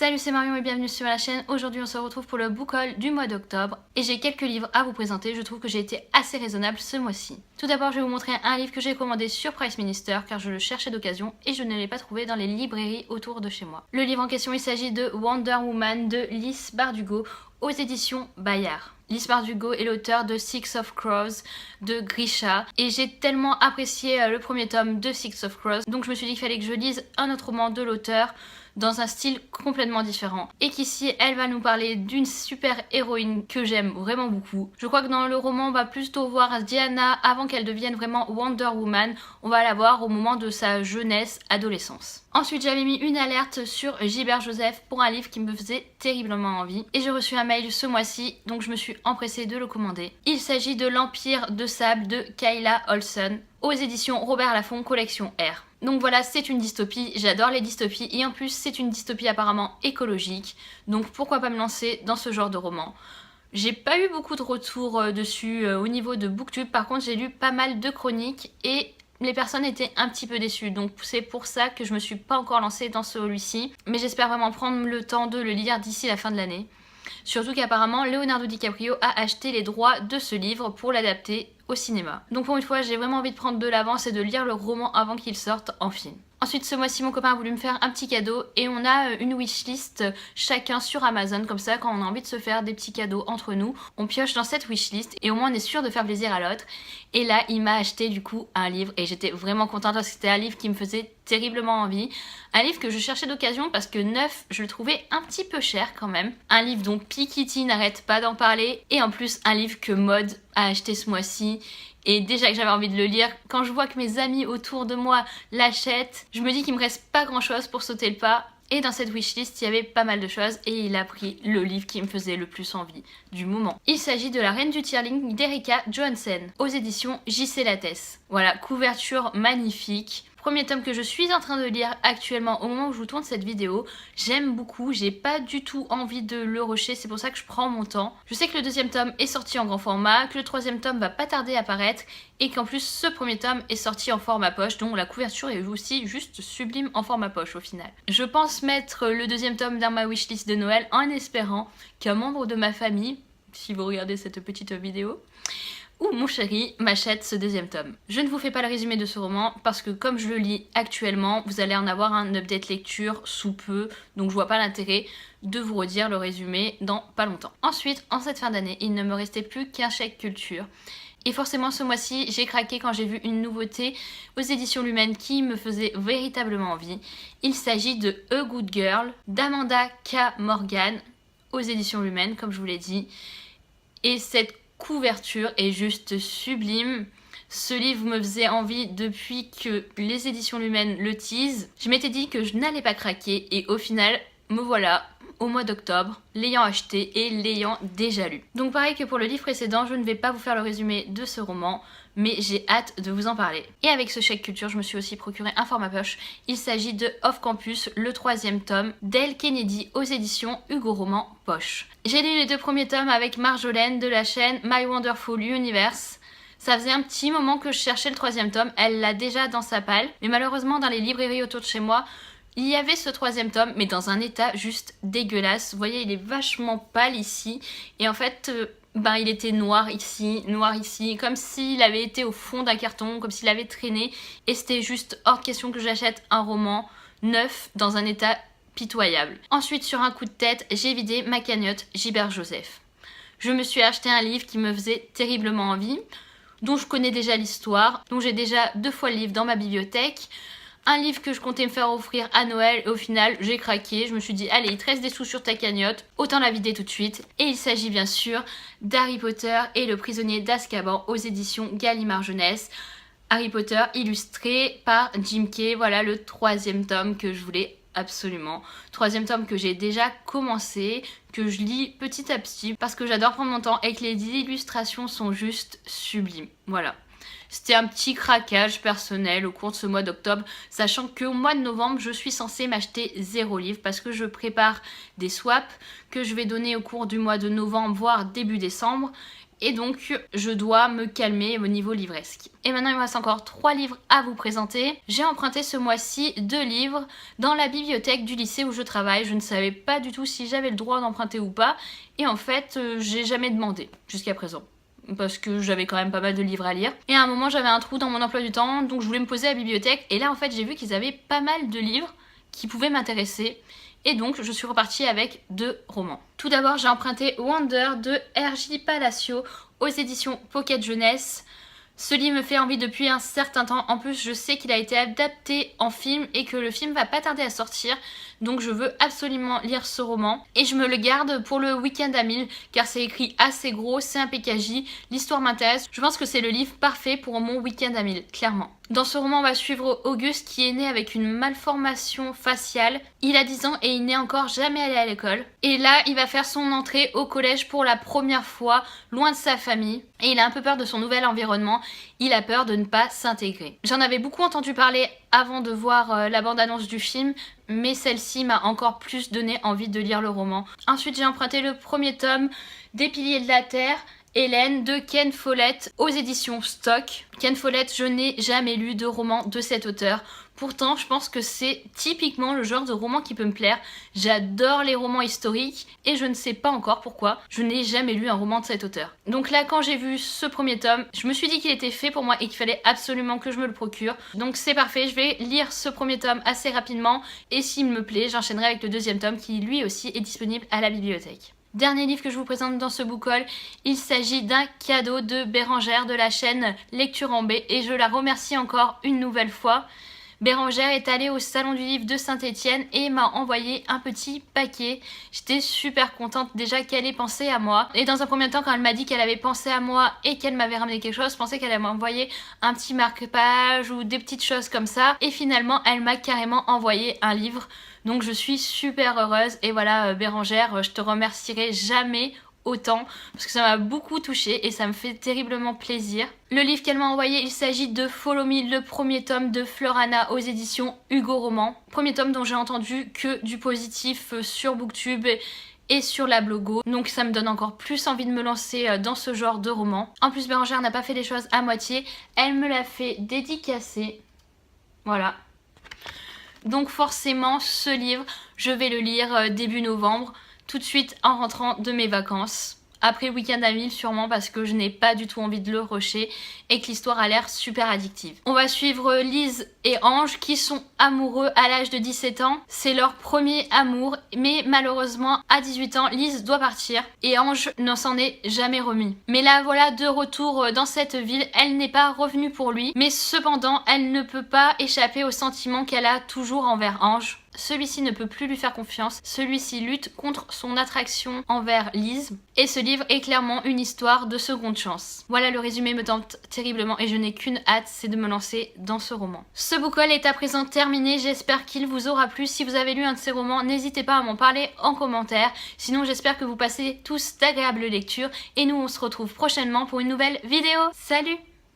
Salut, c'est Marion et bienvenue sur la chaîne. Aujourd'hui on se retrouve pour le book haul du mois d'octobre et j'ai quelques livres à vous présenter. Je trouve que j'ai été assez raisonnable ce mois-ci. Tout d'abord je vais vous montrer un livre que j'ai commandé sur Price Minister car je le cherchais d'occasion et je ne l'ai pas trouvé dans les librairies autour de chez moi. Le livre en question, il s'agit de Wonder Woman de Lys Bardugo aux éditions Bayard. Lys Bardugo est l'auteur de Six of Crows de Grisha et j'ai tellement apprécié le premier tome de Six of Crows, donc je me suis dit qu'il fallait que je lise un autre roman de l'auteur dans un style complètement différent et qu'ici elle va nous parler d'une super héroïne que j'aime vraiment beaucoup. Je crois que dans le roman on va plutôt voir Diana avant qu'elle devienne vraiment Wonder Woman, on va la voir au moment de sa jeunesse, adolescence. Ensuite j'avais mis une alerte sur Gilbert Joseph pour un livre qui me faisait terriblement envie et j'ai reçu un mail ce mois-ci donc je me suis empressée de le commander. Il s'agit de l'Empire de Sable de Kayla Olson aux éditions Robert Laffont collection R. Donc voilà, c'est une dystopie, j'adore les dystopies et en plus c'est une dystopie apparemment écologique, donc pourquoi pas me lancer dans ce genre de roman. J'ai pas eu beaucoup de retours dessus au niveau de Booktube, par contre j'ai lu pas mal de chroniques et les personnes étaient un petit peu déçues, donc c'est pour ça que je me suis pas encore lancée dans celui-ci, mais j'espère vraiment prendre le temps de le lire d'ici la fin de l'année. Surtout qu'apparemment Leonardo DiCaprio a acheté les droits de ce livre pour l'adapter au cinéma. Donc pour une fois j'ai vraiment envie de prendre de l'avance et de lire le roman avant qu'il sorte en film. Ensuite ce mois-ci mon copain a voulu me faire un petit cadeau et on a une wishlist chacun sur Amazon, comme ça quand on a envie de se faire des petits cadeaux entre nous, on pioche dans cette wishlist et au moins on est sûr de faire plaisir à l'autre. Et là il m'a acheté du coup un livre et j'étais vraiment contente parce que c'était un livre qui me faisait terriblement envie. Un livre que je cherchais d'occasion parce que neuf je le trouvais un petit peu cher quand même. Un livre dont Piketty n'arrête pas d'en parler et en plus un livre que Maud a acheté ce mois-ci. Et déjà que j'avais envie de le lire, quand je vois que mes amis autour de moi l'achètent, je me dis qu'il me reste pas grand chose pour sauter le pas. Et dans cette wishlist, il y avait pas mal de choses et il a pris le livre qui me faisait le plus envie du moment. Il s'agit de La Reine du Tirling d'Erika Johansen aux éditions J.C. Lattès. Voilà, couverture magnifique. Premier tome que je suis en train de lire actuellement au moment où je vous tourne cette vidéo. J'aime beaucoup, j'ai pas du tout envie de le rusher, c'est pour ça que je prends mon temps. Je sais que le deuxième tome est sorti en grand format, que le troisième tome va pas tarder à paraître et qu'en plus ce premier tome est sorti en format poche, donc la couverture est aussi juste sublime en format poche au final. Je pense mettre le deuxième tome dans ma wishlist de Noël en espérant qu'un membre de ma famille, si vous regardez cette petite vidéo, ou mon chéri m'achète ce deuxième tome. Je ne vous fais pas le résumé de ce roman parce que comme je le lis actuellement, vous allez en avoir un update lecture sous peu, donc je vois pas l'intérêt de vous redire le résumé dans pas longtemps. Ensuite, en cette fin d'année, il ne me restait plus qu'un chèque culture. Et forcément ce mois-ci, j'ai craqué quand j'ai vu une nouveauté aux éditions Lumen qui me faisait véritablement envie. Il s'agit de A Good Girl d'Amanda K. Morgan aux éditions Lumen, comme je vous l'ai dit. Et cette couverture est juste sublime. Ce livre me faisait envie depuis que les éditions Lumen le teasent. Je m'étais dit que je n'allais pas craquer et au final, me voilà au mois d'octobre, l'ayant acheté et l'ayant déjà lu. Donc pareil que pour le livre précédent, je ne vais pas vous faire le résumé de ce roman, mais j'ai hâte de vous en parler. Et avec ce chèque culture, je me suis aussi procuré un format poche. Il s'agit de Off Campus, le troisième tome, d'Elle Kennedy aux éditions Hugo Roman Poche. J'ai lu les deux premiers tomes avec Marjolaine de la chaîne My Wonderful Universe. Ça faisait un petit moment que je cherchais le troisième tome, elle l'a déjà dans sa palle, mais malheureusement dans les librairies autour de chez moi, il y avait ce troisième tome, mais dans un état juste dégueulasse. Vous voyez, il est vachement pâle ici, et en fait, il était noir ici, comme s'il avait été au fond d'un carton, comme s'il avait traîné, et c'était juste hors de question que j'achète un roman neuf dans un état pitoyable. Ensuite, sur un coup de tête, j'ai vidé ma cagnotte Gilbert Joseph. Je me suis acheté un livre qui me faisait terriblement envie, dont je connais déjà l'histoire, dont j'ai déjà 2 fois le livre dans ma bibliothèque. Un livre que je comptais me faire offrir à Noël et au final j'ai craqué, je me suis dit allez il te reste des sous sur ta cagnotte, autant la vider tout de suite. Et il s'agit bien sûr d'Harry Potter et le prisonnier d'Azkaban aux éditions Gallimard Jeunesse. Harry Potter illustré par Jim Kay, voilà le troisième tome que je voulais absolument. Troisième tome que j'ai déjà commencé, que je lis petit à petit parce que j'adore prendre mon temps et que les illustrations sont juste sublimes, voilà. C'était un petit craquage personnel au cours de ce mois d'octobre, sachant qu'au mois de novembre, je suis censée m'acheter 0 livre parce que je prépare des swaps que je vais donner au cours du mois de novembre, voire début décembre. et donc je dois me calmer au niveau livresque. Et maintenant il me reste encore 3 livres à vous présenter. J'ai emprunté ce mois-ci 2 livres dans la bibliothèque du lycée où je travaille. Je ne savais pas du tout si j'avais le droit d'emprunter ou pas, et en fait j'ai jamais demandé jusqu'à présent, parce que j'avais quand même pas mal de livres à lire. Et à un moment j'avais un trou dans mon emploi du temps, donc je voulais me poser à la bibliothèque, et là en fait j'ai vu qu'ils avaient pas mal de livres qui pouvaient m'intéresser, et donc je suis repartie avec 2 romans. Tout d'abord j'ai emprunté Wonder de R.J. Palacio aux éditions Pocket Jeunesse. Ce livre me fait envie depuis un certain temps. En plus, je sais qu'il a été adapté en film et que le film va pas tarder à sortir. Donc je veux absolument lire ce roman. Et je me le garde pour le week-end à 1000 car c'est écrit assez gros, c'est un PKJ, l'histoire m'intéresse. Je pense que c'est le livre parfait pour mon week-end à 1000, clairement. Dans ce roman, on va suivre Auguste qui est né avec une malformation faciale. Il a 10 ans et il n'est encore jamais allé à l'école. Et là, il va faire son entrée au collège pour la première fois, loin de sa famille. Et il a un peu peur de son nouvel environnement. Il a peur de ne pas s'intégrer. J'en avais beaucoup entendu parler avant de voir la bande-annonce du film, mais celle-ci m'a encore plus donné envie de lire le roman. Ensuite, j'ai emprunté le premier tome des Piliers de la Terre, Hélène de Ken Follett aux éditions Stock. Ken Follett, je n'ai jamais lu de roman de cet auteur. Pourtant, je pense que c'est typiquement le genre de roman qui peut me plaire. J'adore les romans historiques et je ne sais pas encore pourquoi je n'ai jamais lu un roman de cet auteur. Donc là, quand j'ai vu ce premier tome, je me suis dit qu'il était fait pour moi et qu'il fallait absolument que je me le procure. Donc c'est parfait, je vais lire ce premier tome assez rapidement et s'il me plaît, j'enchaînerai avec le deuxième tome qui lui aussi est disponible à la bibliothèque. Dernier livre que je vous présente dans ce book haul, il s'agit d'un cadeau de Bérangère de la chaîne Lecture en B et je la remercie encore une nouvelle fois. Bérangère est allée au salon du livre de Saint-Étienne et m'a envoyé un petit paquet. J'étais super contente déjà qu'elle ait pensé à moi. Et dans un premier temps, quand elle m'a dit qu'elle avait pensé à moi et qu'elle m'avait ramené quelque chose, je pensais qu'elle allait m'envoyer un petit marque-page ou des petites choses comme ça. Et finalement, elle m'a carrément envoyé un livre. Donc je suis super heureuse et voilà Bérangère, je te remercierai jamais autant parce que ça m'a beaucoup touchée et ça me fait terriblement plaisir. Le livre qu'elle m'a envoyé, il s'agit de Follow Me, le premier tome de Florana aux éditions Hugo Roman. Premier tome dont j'ai entendu que du positif sur Booktube et sur la blogo, donc ça me donne encore plus envie de me lancer dans ce genre de roman. En plus Bérangère n'a pas fait les choses à moitié, elle me l'a fait dédicacer, voilà. Donc forcément ce livre je vais le lire début novembre, tout de suite en rentrant de mes vacances. Après le week-end à 1000 sûrement parce que je n'ai pas du tout envie de le rusher et que l'histoire a l'air super addictive. On va suivre Lise et Ange qui sont amoureux à l'âge de 17 ans. C'est leur premier amour mais malheureusement à 18 ans Lise doit partir et Ange ne s'en est jamais remis. Mais là voilà de retour dans cette ville, elle n'est pas revenue pour lui mais cependant elle ne peut pas échapper au sentiment qu'elle a toujours envers Ange. Celui-ci ne peut plus lui faire confiance, celui-ci lutte contre son attraction envers Lise et ce livre est clairement une histoire de seconde chance. Voilà, le résumé me tente terriblement et je n'ai qu'une hâte, c'est de me lancer dans ce roman. Ce book haul est à présent terminé, j'espère qu'il vous aura plu. Si vous avez lu un de ces romans, n'hésitez pas à m'en parler en commentaire. Sinon j'espère que vous passez tous d'agréables lectures et nous on se retrouve prochainement pour une nouvelle vidéo. Salut!